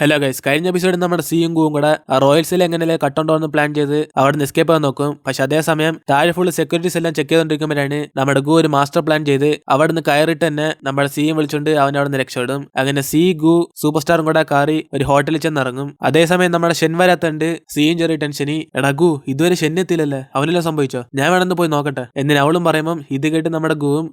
Hello guys, കഴിഞ്ഞ എപ്പിസോഡിൽ നമ്മുടെ സിയും കൂവും കൂടെ ആ റോയൽസിൽ എങ്ങനെ കട്ടുണ്ടോന്ന് പ്ലാൻ ചെയ്ത് അവിടെ നിന്ന് എസ്കേപ്പ് ആകാൻ നോക്കും. പക്ഷെ അതേസമയം താഴെ ഫുള്ള് സെക്യൂരിറ്റീസ് എല്ലാം ചെക്ക് ചെയ്തുകൊണ്ടിരിക്കുമ്പോഴാണ് നമ്മുടെ ഗു ഒരു മാസ്റ്റർ പ്ലാൻ ചെയ്ത് അവിടെ നിന്ന് കയറിയിട്ട് തന്നെ നമ്മുടെ സിയും വിളിച്ചുകൊണ്ട് അവൻ അവിടെ നിന്ന് രക്ഷപ്പെടും. അങ്ങനെ സി ഗു സൂപ്പർ സ്റ്റാറും കൂടെ കാറി ഒരു ഹോട്ടലിൽ ചെന്നിറങ്ങും. അതേസമയം നമ്മുടെ ഷെൻ വരാത്തണ്ട് സിയും ചെറിയ ടെൻഷനി, എടാ ഗു ഇതുവരെ ഷെൻ എത്തിയില്ലല്ലേ, അവനെല്ലാം സംഭവിച്ചോ, ഞാൻ വേണമെന്ന് പോയി നോക്കട്ടെ എന്നിന് അവളും പറയുമ്പോൾ ഇത് കേട്ട് നമ്മുടെ ഗുവും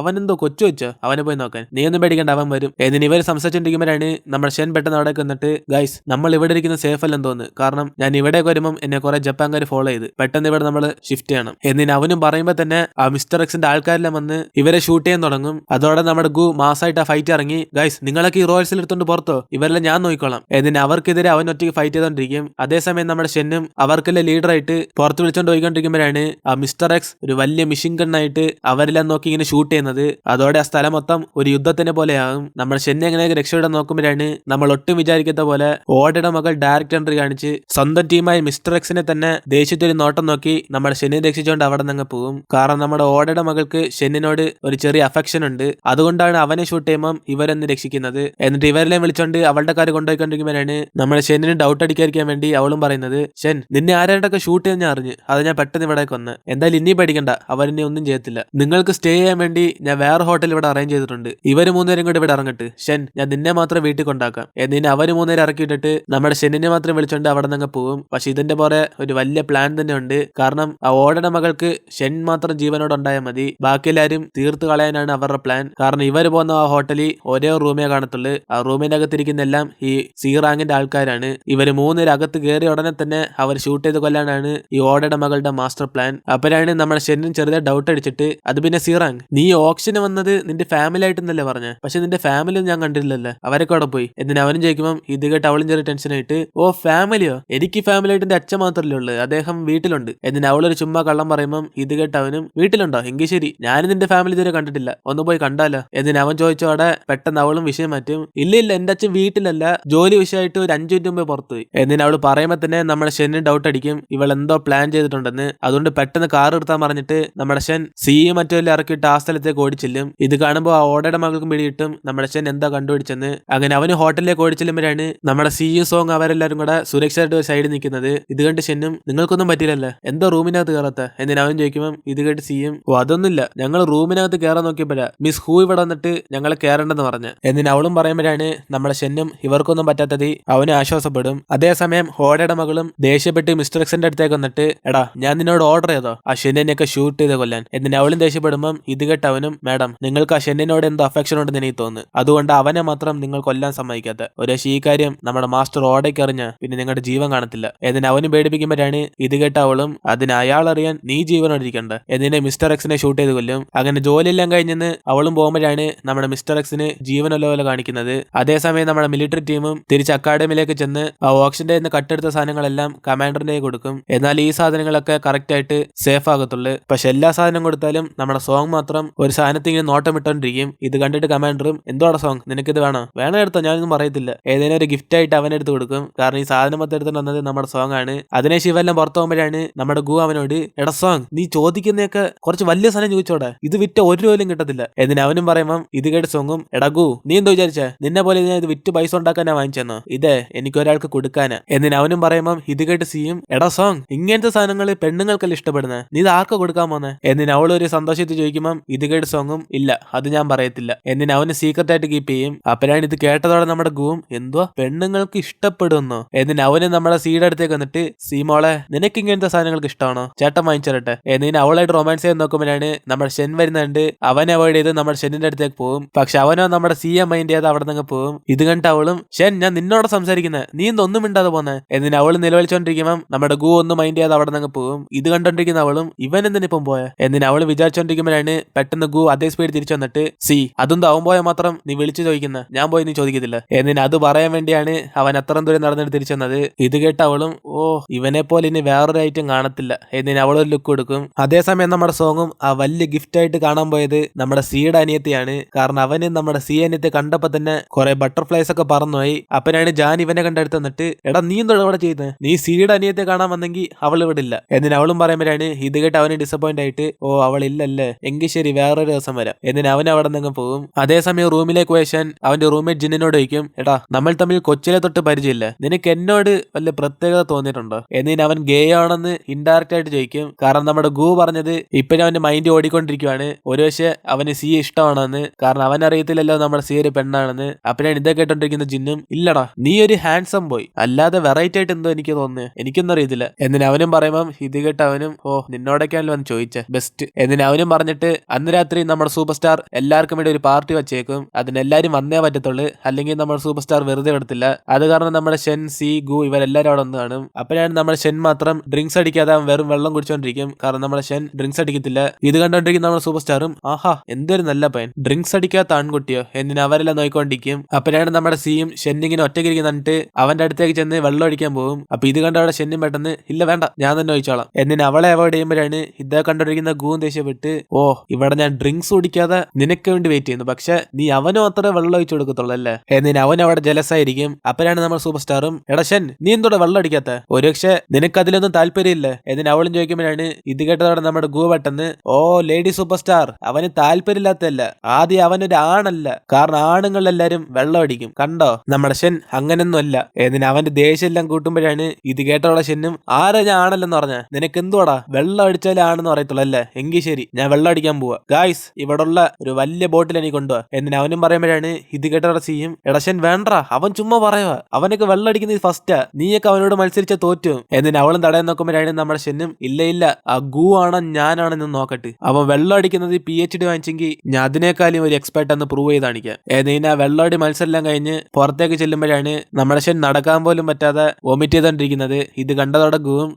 അവനെന്തോ കൊച്ചു വെച്ചോ, അവനെ പോയി നോക്കാൻ, നീ ഒന്നും പേടിക്കണ്ട, അവൻ വരും എന്നിന് ഇവർ സംസാരിച്ചുകൊണ്ടിരിക്കുമ്പോഴാണ് നമ്മുടെ ഷെൻ പെട്ടെന്ന് അവിടെ എന്നിട്ട് ഗൈസ് നമ്മൾ ഇവിടെ ഇരിക്കുന്ന സേഫ് അല്ലെന്ന് തോന്നുന്നു, കാരണം ഞാൻ ഇവിടേക്ക് വരുമ്പോൾ എന്നെ കുറെ ജപ്പാൻകാർ ഫോളോ ചെയ്ത് പെട്ടെന്ന് ഇവിടെ നമ്മൾ ഷിഫ്റ്റ് ചെയ്യണം എന്നിന് അവനും പറയുമ്പോൾ തന്നെ ആ മിസ്റ്റർ എക്സിന്റെ ആൾക്കാരെല്ലാം വന്ന് ഇവരെ ഷൂട്ട് ചെയ്യാൻ തുടങ്ങും. അതോടെ നമ്മുടെ ഗു മാസമായിട്ട് ആ ഫൈറ്റ് ഇറങ്ങി, ഗൈസ് നിങ്ങളൊക്കെ ഈ റോയൽസിൽ എടുത്തോണ്ട് പുറത്തോ, ഇവരെല്ലാം ഞാൻ നോക്കിക്കോളാം എന്നിന് അവർക്കെതിരെ അവൻ ഒറ്റയ്ക്ക് ഫൈറ്റ് ചെയ്തോണ്ടിരിക്കും. അതേസമയം നമ്മുടെ ഷെന്നും അവർക്കെല്ലാം ലീഡറായിട്ട് പുറത്ത് വിളിച്ചോണ്ട് പോയിക്കൊണ്ടിരിക്കുമ്പോഴാണ് ആ മിസ്റ്റർ എക്സ് ഒരു വലിയ മിഷൻ ഗണ്ണായിട്ട് അവരെല്ലാം നോക്കി ഇങ്ങനെ ഷൂട്ട് ചെയ്യുന്നത്. അതോടെ ആ സ്ഥലം മൊത്തം ഒരു യുദ്ധത്തിനെ പോലെയാകും. നമ്മുടെ ഷെന്നെ എങ്ങനെയൊക്കെ രക്ഷപ്പെടാൻ നോക്കുമ്പോഴാണ് നമ്മൾ ഒട്ടും വിചാരിക്കാത്ത പോലെ ഓടയുടെ മകൾ ഡയറക്റ്റ് എൻട്രി കാണിച്ച് സ്വന്തം ടീമായ മിസ്റ്റർ എക്സിനെ തന്നെ ദേഷ്യത്തൊരു നോട്ടം നോക്കി നമ്മുടെ ഷെന്നിനെ രക്ഷിച്ചുകൊണ്ട് അവിടെ നിന്ന് പോകും. കാരണം നമ്മുടെ ഓടയുടെ മകൾക്ക് ഷെന്നിനോട് ഒരു ചെറിയ അഫെക്ഷൻ ഉണ്ട്, അതുകൊണ്ടാണ് അവനെ ഷൂട്ട് ചെയ്യുമ്പോൾ ഇവരെന്ന് രക്ഷിക്കുന്നത്. എന്നിട്ട് ഇവരെല്ലാം വിളിച്ചോണ്ട് അവളുടെ കാര്യം കൊണ്ടുപോയിക്കൊണ്ടിരിക്കുമ്പോഴാണ് നമ്മുടെ ഷെന്നിന് ഡൗട്ട് അടിക്കാതിരിക്കാൻ വേണ്ടി അവളും പറയുന്നത്, ഷെൻ നിന്നെ ആരാണ്ടൊക്കെ ഷൂട്ട് ചെയ്യാൻ ഞാൻ അറിഞ്ഞു, അത് ഞാൻ പെട്ടെന്ന് ഇവിടെ വന്ന്, എന്തായാലും ഇനി പഠിക്കണ്ട, അവരെന്നെ ഒന്നും ചെയ്യത്തില്ല, നിങ്ങൾക്ക് സ്റ്റേ ചെയ്യാൻ വേണ്ടി ഞാൻ വേറെ ഹോട്ടൽ ഇവിടെ അറേഞ്ച് ചെയ്തിട്ടുണ്ട്, ഇവര് മൂന്നുപേരും കൂടി ഇവിടെ ഇറങ്ങട്ട്, ഷെൻ ഞാൻ നിന്നെ മാത്രം വീട്ടിൽ കൊണ്ടാക്കാം എന്നിന് അവര് മൂന്നുപേരും ഇറക്കിയിട്ടിട്ട് നമ്മുടെ ഷെന്നിനെ മാത്രം വിളിച്ചോണ്ട് അവിടെ നിന്ന് പോകും. പക്ഷെ ഇതിന്റെ പോലെ ഒരു വലിയ പ്ലാൻ തന്നെ ഉണ്ട്, കാരണം ആ ഓടയുടെ മകൾക്ക് ഷെൻ മാത്രം ജീവനോട് ഉണ്ടായാൽ മതി, ബാക്കി എല്ലാവരും തീർത്ത് കളയാനാണ് അവരുടെ പ്ലാൻ. കാരണം ഇവർ പോകുന്ന ആ ഹോട്ടലിൽ ഒരേ റൂമേ കാണത്തുള്ളൂ, ആ റൂമിന്റെ അകത്തിരിക്കുന്ന എല്ലാം ഈ സി റാങ്കിന്റെ ആൾക്കാരാണ്. ഇവര് മൂന്നുപേരും അകത്ത് കയറിയ ഉടനെ തന്നെ അവർ ഷൂട്ട് ചെയ്ത് കൊല്ലാനാണ് ഈ ഓടയുടെ മകളുടെ മാസ്റ്റർ പ്ലാൻ. അപ്പോഴാണ് നമ്മുടെ ഷെന്നിന് ചെറുതായി ഡൗട്ട് അടിച്ചിട്ട്, അത് പിന്നെ സി റാങ്ക് നീ ഓപ്ഷന് വന്നത് നിന്റെ ഫാമിലി ആയിട്ടെന്നല്ലേ പറഞ്ഞ, പക്ഷെ നിന്റെ ഫാമിലി ഞാൻ കണ്ടില്ലല്ലോ, അവരൊക്കെ അവിടെ പോയി എന്നിന് അവനും ചോദിക്കുമ്പോൾ ഇത് കേട്ട് അവളും ചെറിയ ടെൻഷനായിട്ട്, ഓ ഫാമിലിയോ, എനിക്ക് ഫാമിലി ആയിട്ട് എന്റെ അച്ഛൻ മാത്രമല്ലേ ഉള്ളു, അദ്ദേഹം വീട്ടിലുണ്ട് എന്നിന് അവളൊരു ചുമ്മാ കള്ളം പറയുമ്പോൾ ഇത് കേട്ട് അവനും വീട്ടിലുണ്ടോ, എങ്കിൽ ശരി ഞാനും നിന്റെ ഫാമിലി ഇതുവരെ കണ്ടിട്ടില്ല, ഒന്ന് പോയി കണ്ടാലോ എന്നിന് അവൻ ചോദിച്ചോടെ പെട്ടെന്ന് അവളും വിഷയം മാറ്റും, ഇല്ല ഇല്ല എന്റെ അച്ഛൻ വീട്ടിലല്ല, ജോലി വിഷയമായിട്ട് ഒരു 5 മിനിറ്റ് മുമ്പേ പുറത്തുപോയി എന്നിന് അവള് പറയുമ്പോൾ തന്നെ നമ്മുടെ ഷെന്നിന് ഡൗട്ട് അടിക്കും, ഇവൾ എന്തോ പ്ലാൻ ചെയ്തിട്ടുണ്ടെന്ന്. അതുകൊണ്ട് പെട്ടെന്ന് കാർ എടുത്താൻ പറഞ്ഞിട്ട് നമ്മുടെ ഷെൻ സിയും മറ്റെല്ലാം ഇറക്കിയിട്ട് ആ സ്ഥലത്തേക്ക് ഓടിച്ചില്ലും. ഇത് കാണുമ്പോൾ ആ ഓടയുടെ മകൾക്കും പിടിയിട്ടും നമ്മുടെ ഷെൻ എന്താ കണ്ടുപിടിച്ചെന്ന്. അങ്ങനെ അവന് ഹോട്ടലിലേക്ക് ഓടിച്ചെല്ലുമ്പോഴാണ് നമ്മുടെ സിയും സോങ് അവരെല്ലാരും കൂടെ സുരക്ഷയായിട്ട് ഒരു സൈഡിൽ നിൽക്കുന്നത്. ഇത് കണ്ട് ഷെന്നും നിങ്ങൾക്കൊന്നും പറ്റില്ലല്ലോ, എന്തോ റൂമിനകത്ത് കയറാത്ത എന്നിന് അവൻ ചോദിക്കുമ്പോൾ ഇത് കേട്ട് സിയും, ഓ അതൊന്നുമില്ല, ഞങ്ങൾ റൂമിനകത്ത് കയറാൻ നോക്കിയപ്പോഴാ മിസ് ഹൂ ഇവിടെ വന്നിട്ട് ഞങ്ങളെ കയറേണ്ടെന്ന് പറഞ്ഞു എന്നിന് അവളും പറയുമ്പോഴാണ് നമ്മുടെ ഷെന്നും ഇവർക്കൊന്നും പറ്റാത്തത് അവന് ആശ്വാസപ്പെടും. അതേസമയം ഹോടയുടെ മകളും ദേഷ്യപ്പെട്ട് മിസ്റ്റർ എക്സിന്റെ അടുത്തേക്ക് വന്നിട്ട്, എടാ ഞാൻ നിന്നോട് ഓർഡർ ചെയ്തോ ആ ഷെന്നിനെയൊക്കെ ഷൂട്ട് ചെയ്ത് കൊല്ലാൻ എന്നിന് അവളും ദേഷ്യപ്പെടുമ്പം ഇത് കേട്ട് അവനും, മാഡം നിങ്ങൾക്ക് ആ ഷെന്നിനോട് എന്തോ അഫെക്ഷൻ ഉണ്ടെന്ന് എനിക്ക് തോന്നുന്നു, അതുകൊണ്ട് അവനെ മാത്രം നിങ്ങൾ കൊല്ലാൻ സമ്മതിക്കാത്ത, ഒരു ഈ കാര്യം നമ്മുടെ മാസ്റ്റർ ഓടയ്ക്ക് അറിഞ്ഞ പിന്നെ നിങ്ങളുടെ ജീവൻ കാണത്തില്ല എന്നിന് അവനും പേടിപ്പിക്കുമ്പോഴാണ് ഇത് കേട്ട അവളും, അതിന് അയാൾ അറിയാൻ നീ ജീവനോടിരിക്കണ്ട എന്നിനെ മിസ്റ്റർ എക്സിനെ ഷൂട്ട് ചെയ്ത് കൊല്ലും. അങ്ങനെ ജോലിയെല്ലാം കഴിഞ്ഞെന്ന് അവളും പോകുമ്പോഴാണ് നമ്മുടെ മിസ്റ്റർ എക്സിന് ജീവനുള്ള പോലെ കാണിക്കുന്നത്. അതേസമയം നമ്മുടെ മിലിറ്ററി ടീമും തിരിച്ച് അക്കാഡമിയിലേക്ക് ചെന്ന് ആ ഓപ്ഷന്റെ നിന്ന് കട്ടെടുത്ത സാധനങ്ങളെല്ലാം കമാൻഡറിനെ കൊടുക്കും. എന്നാൽ ഈ സാധനങ്ങളൊക്കെ കറക്റ്റ് ആയിട്ട് സേഫ് ആകത്തുള്ളൂ. പക്ഷെ എല്ലാ സാധനം കൊടുത്താലും നമ്മുടെ സോങ് മാത്രം ഒരു സാധനത്തിൽ ഇങ്ങനെ നോട്ടം ഇട്ടോണ്ടിരിക്കും. ഇത് കണ്ടിട്ട് കമാൻഡറും, എന്തോടെ സോങ് നിനക്കിത് വേണോ, വേണം എടുത്തോ, ഞാനൊന്നും പറയത്തില്ല, ഏതെങ്കിലും ഒരു ഗിഫ്റ്റ് ആയിട്ട് അവനെടുത്ത് കൊടുക്കും. കാരണം ഈ സാധനം മൊത്തം എടുത്തിട്ട് വന്നത് നമ്മുടെ സോങ് ആണ്. അതിനെ ശിവെല്ലാം പുറത്തു പോകുമ്പോഴാണ് നമ്മുടെ ഗു അവനോട്, എടാ സോങ് നീ ചോദിക്കുന്നതൊക്കെ കുറച്ച് വലിയ സാധനം ചോദിച്ചോടെ, ഇത് വിറ്റ ഒരു രൂപയിലും കിട്ടത്തില്ല എന്നിന് അവനും പറയുമ്പം ഇത് കേട്ട് സോങ്ങും, എടാ ഗു നീ എന്തോ വിചാരിച്ച നിന്നെ പോലെ ഞാൻ ഇത് വിറ്റ് പൈസ ഉണ്ടാക്കാനാ വാങ്ങിച്ചെന്നോ, ഇതേ എനിക്ക് ഒരാൾക്ക് കൊടുക്കാനാ എന്നിന് അവനും പറയുമ്പം ഇത് കേട്ട് സിയും, എടാ സോങ് ഇങ്ങനത്തെ സാധനങ്ങൾ പെണ്ണുങ്ങൾക്കല്ല ഇഷ്ടപ്പെടുന്നത്, നീ ഇത് ആർക്കെ കൊടുക്കാൻ പോന്നെ എന്നിന് അവളൊരു സന്തോഷത്തിൽ ചോദിക്കുമ്പം ഇത് കേട്ട് സോങ്ങും, ഇല്ല അത് ഞാൻ പറയത്തില്ല എന്നിന് അവന് സീക്രട്ട് ആയിട്ട് കീപ്പ് ചെയ്യും. അപ്പോഴാണ് ഇത് കേട്ടതോടെ നമ്മുടെ ഗുവും, എന്തോ പെണ്ണുങ്ങൾക്ക് ഇഷ്ടപ്പെടുന്നോ എന്നിന് അവന് നമ്മുടെ സീയുടെ അടുത്തേക്ക് വന്നിട്ട്, സീമോളെ നിനക്ക് ഇങ്ങനത്തെ സാധനങ്ങൾക്ക് ഇഷ്ടമാണോ, ചേട്ടൻ വാങ്ങിച്ചരട്ടെ എന്നിന് അവളായിട്ട് റൊമാൻസ് ചെയ്യാൻ നോക്കുമ്പോഴാണ് നമ്മുടെ ഷെൻ വരുന്നുണ്ട്. അവനെ അവോയ്ഡ് ചെയ്ത് നമ്മുടെ ഷെന്നിന്റെ അടുത്തേക്ക് പോകും. പക്ഷെ അവനോ നമ്മുടെ സിയെ മൈൻഡ് ചെയ്ത് അവിടെ നിന്ന് പോകും. ഇത് കണ്ടിട്ട് അവളും, ഷെൻ ഞാൻ നിന്നോട് സംസാരിക്കുന്നത്, നീ എന്തൊന്നും മിണ്ടാതെ പോന്നെ എന്നിന് അവള് നിലവിളിച്ചോണ്ടിരിക്കുമ്പം നമ്മുടെ ഗു ഒന്നും മൈൻഡ് ചെയ്ത് അവിടെ നിന്ന് പോകും. ഇത് കണ്ടോണ്ടിരിക്കുന്ന അവളും, ഇവൻ എന്തിനിപ്പം പോയ എന്നിന് അവള് വിചാരിച്ചോണ്ടിരിക്കുമ്പോഴാണ് പെട്ടെന്ന് ഗു അതേ സ്പീഡ് തിരിച്ചു വന്നിട്ട്, സി അതൊന്നും അവൻ പോയാൽ മാത്രം നീ വിളിച്ചു ചോദിക്കുന്ന, ഞാൻ പോയി നീ ചോദിക്കത്തില്ല എന്നിന് അത് പറയാൻ വേണ്ടിയാണ് അവൻ അത്രയും ദൂരം നടന്നിട്ട് തിരിച്ചു വന്നത്. ഇത് കേട്ട അവളും, ഓ ഇവനെ പോലെ ഇനി വേറൊരു ഐറ്റം കാണത്തില്ല എന്നിന് അവളൊരു ലുക്ക് കൊടുക്കും. അതേസമയം നമ്മുടെ സോങ്ങും ആ വലിയ ഗിഫ്റ്റ് ആയിട്ട് കാണാൻ പോയത് നമ്മുടെ സിയുടെ അനിയത്തിയാണ്. കാരണം അവന് നമ്മുടെ സി അനിയത്തെ കണ്ടപ്പോ തന്നെ കുറെ ബട്ടർഫ്ലൈസ് ഒക്കെ പറന്നുപോയി. അപ്പനാണ് ജാൻ ഇവനെ കണ്ടെടുത്ത് വന്നിട്ട്, എടാ നീ എന്തോ ഇവിടെ ചെയ്യുന്നത്, നീ സിയുടെ അനിയത്തെ കാണാൻ വന്നെങ്കിൽ അവൾ ഇവിടെ ഇല്ല എന്നിന് അവളും പറയുമ്പോഴാണ് ഇത് കേട്ട് അവന് ഡിസപ്പോയിന്റ് ആയിട്ട്, ഓ അവൾ ഇല്ലല്ലേ, എങ്കിൽ ശരി വേറൊരു ദിവസം വരാം എന്നിന് അവൻ അവിടെ നിന്ന് പോകും. അതേസമയം റൂമിലേക്ക് പോയ ഷൻ അവന്റെ റൂംമേറ്റ് ജിന്നിനോട് ചോദിക്കും, എടാ നമ്മൾ തമ്മിൽ കൊച്ചിലെ തൊട്ട് പരിചയമില്ല, നിനക്ക് എന്നോട് വല്ല പ്രത്യേകത തോന്നിയിട്ടുണ്ടോ എന്നതിന് അവൻ ഗേ ആണെന്ന് ഇൻഡയറക്റ്റ് ആയിട്ട് ചോദിക്കും. കാരണം നമ്മുടെ ഗു പറഞ്ഞത് ഇപ്പോഴും അവന്റെ മൈൻഡ് ഓടിക്കൊണ്ടിരിക്കുവാണ്, ഒരുപക്ഷെ അവന് സി ഇഷ്ടമാണെന്ന്. കാരണം അവൻ അറിയത്തില്ലല്ലോ നമ്മുടെ സി ഒരു പെണ്ണാണെന്ന്. അപ്പോഴാണ് ഇതൊക്കെ കേട്ടോണ്ടിരിക്കുന്ന ജിന്നും, ഇല്ലടാ നീ ഒരു ഹാൻസം ബോയ്, അല്ലാതെ വെറൈറ്റി ആയിട്ട് എന്തോ എനിക്ക് തോന്നുന്നു, എനിക്കൊന്നും അറിയത്തില്ല എന്നിന് അവനും പറയുമ്പം ഇത് കേട്ട് അവനും ഓ നിന്നോടൊക്കെയാണല്ലോ വന്ന് ചോദിച്ചേ ബെസ്റ്റ് എന്നിന് അവനും പറഞ്ഞിട്ട് അന്ന് രാത്രി നമ്മുടെ സൂപ്പർ സ്റ്റാർ എല്ലാവർക്കും വേണ്ടി ഒരു പാർട്ടി വെച്ചേക്കും, അതിനെല്ലാരും വന്നേ പറ്റത്തുള്ളൂ, അല്ലെങ്കിൽ നമ്മുടെ സൂപ്പർ സ്റ്റാർ വെറുതെ വിടത്തില്ല. അത് കാരണം നമ്മുടെ ഷെൻ, സി, ഗു ഇവരെല്ലാരും അവിടെ ഒന്ന് കാണും. അപ്പോഴാണ് നമ്മുടെ ഷെൻ മാത്രം ഡ്രിങ്ക്സ് അടിക്കാതെ വെറും വെള്ളം കുടിച്ചോണ്ടിരിക്കും. കാരണം നമ്മുടെ ഷെൻ ഡ്രിങ്ക്സ് അടിക്കത്തില്ല. ഇത് കണ്ടോണ്ടിരിക്കും നമ്മുടെ സൂപ്പർ സ്റ്റാറും, ആഹാ എന്തൊരു നല്ല പയ്യൻ, ഡ്രിങ്ക്സ് അടിക്കാത്ത ആൺകുട്ടിയോ എന്നിന് അവരെല്ലാം നോക്കിക്കൊണ്ടിരിക്കും. അപ്പോഴാണ് നമ്മുടെ സിയും ഷെന്നിങ്ങനെ ഒറ്റയ്ക്കിരിക്കുന്നിട്ട് അവന്റെ അടുത്തേക്ക് ചെന്ന് വെള്ളം അടിക്കാൻ പോകും. അപ്പൊ ഇത് കണ്ട അവിടെ ഷെന്നും പെട്ടെന്ന് ഇല്ല വേണ്ട ഞാൻ തന്നെ ഒഴിച്ചോളാം എന്നിന് അവളെ അവോയ്ഡ് ചെയ്യുമ്പോഴാണ് ഇത് കണ്ടോണ്ടിരിക്കുന്ന ഗൂവും ദേഷ്യപ്പെട്ട്, ഓ ഇവിടെ ഞാൻ ഡ്രിങ്ക്സ് കുടിക്കാതെ നിനക്ക് വേണ്ടി വെയിറ്റ് ചെയ്യുന്നു, പക്ഷെ നീ അവനും അത്ര വെള്ളം ഒഴിച്ചു കൊടുക്കത്തുള്ളൂ അല്ലേ എന്നിന് അവൻ അവിടെ ജലസായിരിക്കും. അപ്പോഴാണ് നമ്മൾ സൂപ്പർ സ്റ്റാറും, എടാ ഷെൻ നീ എന്തോടെ വെള്ളം അടിക്കാത്ത, ഒരുപക്ഷെ നിനക്ക് അതിലൊന്നും താല്പര്യമില്ല എന്നിന് അവളും ചോദിക്കുമ്പോഴാണ് ഇത് കേട്ടതോടെ നമ്മുടെ ഗൂ പെട്ടെന്ന്, ഓ ലേഡി സൂപ്പർ സ്റ്റാർ അവന് താല്പര്യമില്ലാത്തല്ല, ആദ്യം അവനൊരു ആണല്ല, കാരണം ആണുങ്ങളെല്ലാരും വെള്ളം അടിക്കും കണ്ടോ, നമ്മുടെ ഷെൻ അങ്ങനൊന്നും അല്ല എന്നിന് അവന്റെ ദേഷ്യം എല്ലാം കൂട്ടുമ്പോഴാണ് ഇത് കേട്ടോടെ ഷെന്നും, ആരാ ഞാൻ ആണല്ലെന്ന് പറഞ്ഞ, നിനക്ക് എന്തുവാടാ വെള്ളം അടിച്ചാലേ ആണെന്ന് പറയത്തുള്ളൂ അല്ലേ, എങ്കിൽ ശരി ഞാൻ വെള്ളം അടിക്കാൻ പോവാ, ഗായ്സ് ഇവിടെ ഉള്ള ഒരു വലിയ ബോട്ടിൽ എനിക്ക് കൊണ്ടുപോവാ എന്നിന് അവനും പറയുമ്പോഴാണ് ഇത് കേട്ടോടെ സിയും, എടശൻ വേണ്ട അവൻ ചുമ്മാ പറയുക, അവനൊക്കെ വെള്ളം അടിക്കുന്നത് ഫസ്റ്റാ, നീയൊക്കെ അവനോട് മത്സരിച്ച തോറ്റും എന്നിന് അവളും തടയാൻ നോക്കുമ്പോഴാണ് നമ്മുടെ ഷെന്നും, ഇല്ല ഇല്ല ആ ഗു ആണോ ഞാനാണെന്ന് നോക്കട്ടെ, അവൻ വെള്ളം അടിക്കുന്നത് PhD വാങ്ങിച്ചെങ്കിൽ ഞാൻ അതിനേക്കാളും ഒരു എക്സ്പെർട്ട് എന്ന് പ്രൂവ് ചെയ്ത് കാണിക്കാം എന്നിന് ആ വെള്ളമടി മത്സരം എല്ലാം കഴിഞ്ഞ് പുറത്തേക്ക് ചെല്ലുമ്പോഴാണ് നമ്മുടെ ഷൻ നടക്കാൻ പോലും പറ്റാതെ വോമിറ്റ് ചെയ്തോണ്ടിരിക്കുന്നത്. ഇത് കണ്ടതോടെ ഗുവും,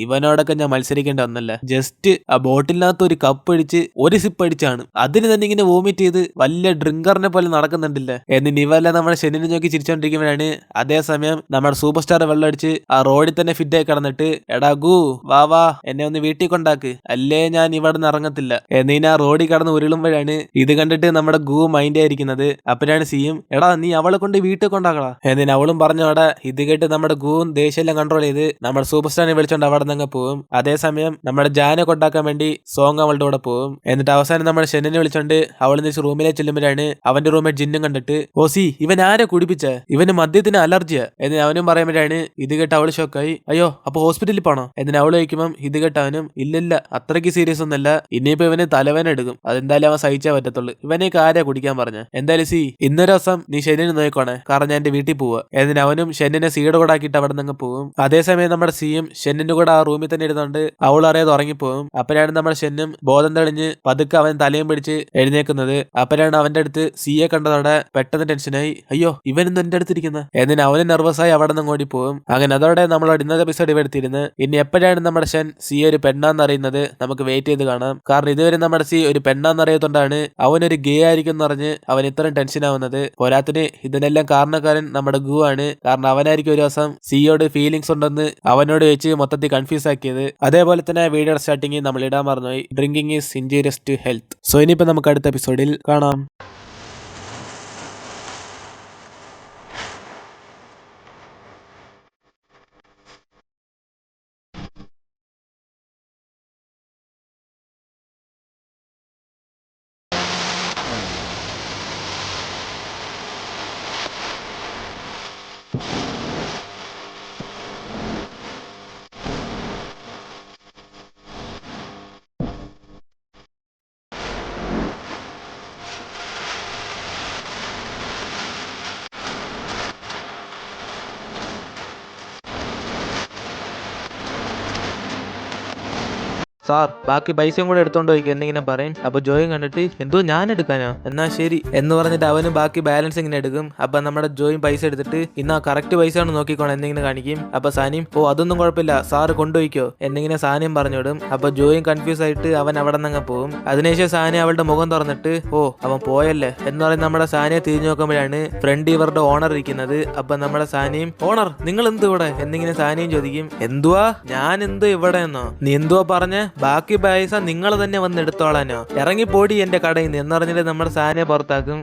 ഇവനോടൊക്കെ ഞാൻ മത്സരിക്കേണ്ട ഒന്നല്ല, ജസ്റ്റ് ആ ബോട്ടിലിനകത്ത് ഒരു കപ്പ് അടിച്ച് ഒരു സിപ്പ് അടിച്ചാണ്, അതിന് തന്നെ ഇങ്ങനെ വോമിറ്റ് ചെയ്ത് വലിയ ഡ്രിങ്കറിനെ പോലെ നടക്കുന്നുണ്ടില്ല എന്നിന് ഇവല്ല നമ്മുടെ ഷെന്നിനെ നോക്കി ചിരിച്ചോണ്ടിരിക്കുമ്പോഴാണ് അതേസമയം നമ്മുടെ സൂപ്പർ സ്റ്റാർ വെള്ളം അടിച്ച് ആ റോഡിൽ തന്നെ ഫിറ്റ് ആയി കിടന്നിട്ട്, എടാ ഗു വാ വാ എന്നെ ഒന്ന് വീട്ടിൽ കൊണ്ടാക്ക്, അല്ലേ ഞാൻ ഇവിടെ നിന്ന് ഇറങ്ങത്തില്ല എന്നീന ആ റോഡിൽ കടന്ന് ഉരുളുമ്പോഴാണ് ഇത് കണ്ടിട്ട് നമ്മുടെ ഗു മൈൻഡ് ആയിരിക്കുന്നത്. അപ്പോഴാണ് സിയും, എടാ നീ അവളെ കൊണ്ട് വീട്ടിൽ കൊണ്ടാക്കടാ എന്നിന് അവളും പറഞ്ഞോടെ. ഇത് കേട്ട് നമ്മുടെ ഗുവും ദേഷ്യമെല്ലാം കൺട്രോൾ ചെയ്ത് നമ്മുടെ സൂപ്പർ സ്റ്റാറിനെ വിളിച്ചോണ്ട് അവിടെ നിന്ന് പോവും. അതേസമയം നമ്മുടെ ജാനെ കൊണ്ടാക്കാൻ വേണ്ടി സോങ് അവളുടെ കൂടെ പോവും. എന്നിട്ട് അവസാനം നമ്മുടെ ഷെന്നിനെ വിളിച്ചോണ്ട് അവൾ തിരിച്ച് റൂമിലേക്ക് ചെല്ലുമ്പോഴാണ് അവന്റെ റൂമേറ്റ് ജിന്നും കണ്ടിട്ട്, ഓ സി ഇവൻ ആരെ കുടിപ്പിച്ച, ഇവന് മദ്യത്തിന് അലർജിയാ എന്ന് അവനും പറയുമ്പോഴാണ് ഇത് കേട്ട് അവള് ഷോക്കായി, അയ്യോ അപ്പൊ ഹോസ്പിറ്റലിൽ പോണോ എന്നിന് അവള് ചോദിക്കുമ്പം ഇത് കേട്ട് അവനും, ഇല്ലില്ല അത്രയ്ക്ക് സീരിയസ് ഒന്നല്ല, ഇനിയിപ്പോ ഇവന് തലവേന എടുക്കും, അതെന്തായാലും അവൻ സഹിച്ചാ പറ്റത്തുള്ളൂ, ഇവനേക്ക് ആരാ കുടിക്കാൻ പറഞ്ഞ, എന്തായാലും സി ഇന്നൊരു ദിവസം നീ ഷെന്നിനെ നോക്കണേ, കാരണം ഞാൻ എന്റെ വീട്ടിൽ പോവാ എന്നിന് അവനും ഷെന്നിനെ സീയുടെ കൂടെ ആക്കിയിട്ട് അവിടെ നിന്ന് പോവും. അതേസമയം നമ്മുടെ സിയും ഷെന്നിന്റെ കൂടെ ആ റൂമിൽ തന്നെ ഇരുന്നുകൊണ്ട് അവൾ അറിയാതെ ഉറങ്ങിപ്പോവും. അപ്പോഴാണ് നമ്മുടെ ഷെന്നും ബോധം തെളിഞ്ഞ് പതുക്കെ അവൻ തലയും പിടിച്ച് എഴുന്നേക്കുന്നത്. അപ്പോഴാണ് അവന്റെ അടുത്ത് സിയെ കണ്ടതോടെ പെട്ടെന്ന് ടെൻഷനായി, അയ്യോ ഇവനൊന്നും എന്റെ അടുത്തിരിക്കുന്ന എന്നിന് അവന് നെർവസായി അവിടെ നിന്ന് ഓടി പോകും. അങ്ങനെ അതോടെ നമ്മളോട് ഇന്നത്തെ എപ്പിസോഡ് ഇവടുത്തിരുന്ന്. ഇനി എപ്പോഴാണ് നമ്മുടെ ഷൻ സി ഒരു പെണ്ണാന്ന് അറിയുന്നത് നമുക്ക് വെയിറ്റ് ചെയ്ത് കാണാം. കാരണം ഇതുവരെ നമ്മുടെ സി ഒരു പെണ്ണാന്ന് അറിയാത്തോണ്ടാണ് അവനൊരു ഗേ ആയിരിക്കും എന്ന് പറഞ്ഞ് അവൻ ഇത്രയും ടെൻഷൻ ആവുന്നത്. പോരാത്തിന് ഇതിനെല്ലാം കാരണക്കാരൻ നമ്മുടെ ഗു ആണ്. കാരണം അവനായിരിക്കും ഒരു ദിവസം സിയോട് ഫീലിങ്സ് ഉണ്ടെന്ന് അവനോട് വെച്ച് മൊത്തത്തിൽ കൺഫ്യൂസ് ആക്കിയത്. അതേപോലെ തന്നെ വീഡിയോ സ്റ്റാർട്ടിങ്ങിൽ നമ്മൾ ഇടാൻ മറന്നുപോയി, drinking is injurious to health. So ഇനിയിപ്പോ നമുക്ക് അടുത്ത എപ്പിസോഡിൽ കാണാം. സാർ ബാക്കി പൈസയും കൂടെ എടുത്തോണ്ട് പോയിക്കും എന്നിങ്ങനെ പറയും. അപ്പൊ ജോയും കണ്ടിട്ട് എന്തോ ഞാൻ എടുക്കാനോ, എന്നാ ശരി എന്ന് പറഞ്ഞിട്ട് അവനും ബാക്കി ബാലൻസ് ഇങ്ങനെ എടുക്കും. അപ്പൊ നമ്മുടെ ജോയും പൈസ എടുത്തിട്ട് ഇന്നാ കറക്റ്റ് പൈസ ആണ് നോക്കിക്കോണം എന്നിങ്ങനെ കാണിക്കും. അപ്പൊ സാനിയും ഓ അതൊന്നും കുഴപ്പമില്ല സാറ് കൊണ്ടുപോയിക്കോ എന്നിങ്ങനെ സാനിയും പറഞ്ഞിടും. അപ്പൊ ജോയും കൺഫ്യൂസ് ആയിട്ട് അവൻ അവിടെ നിന്ന് പോകും. അതിനുശേഷം സാനി അവളുടെ മുഖം തുറന്നിട്ട് ഓ അവൻ പോയല്ലേ എന്ന് പറഞ്ഞ് നമ്മുടെ സാനിയെ തിരിഞ്ഞു നോക്കുമ്പോഴാണ് ഫ്രണ്ട് ഇവരുടെ ഓണർ ഇരിക്കുന്നത്. അപ്പൊ നമ്മുടെ സാനിയും, ഓണർ നിങ്ങൾ എന്ത് ഇവിടെ എന്നിങ്ങനെ സാനിയും ചോദിക്കും. എന്തുവാ ഞാൻ എന്തോ ഇവിടെ എന്നോ, നീ എന്തുവാ പറഞ്ഞ, ബാക്കി പൈസ നിങ്ങൾ തന്നെ വന്ന് എടുത്തോളാനോ, ഇറങ്ങിപ്പോടി എന്റെ കടയിൽ നിന്ന് എന്ന് പറഞ്ഞിട്ട് നമ്മുടെ സാനിയെ പുറത്താക്കും.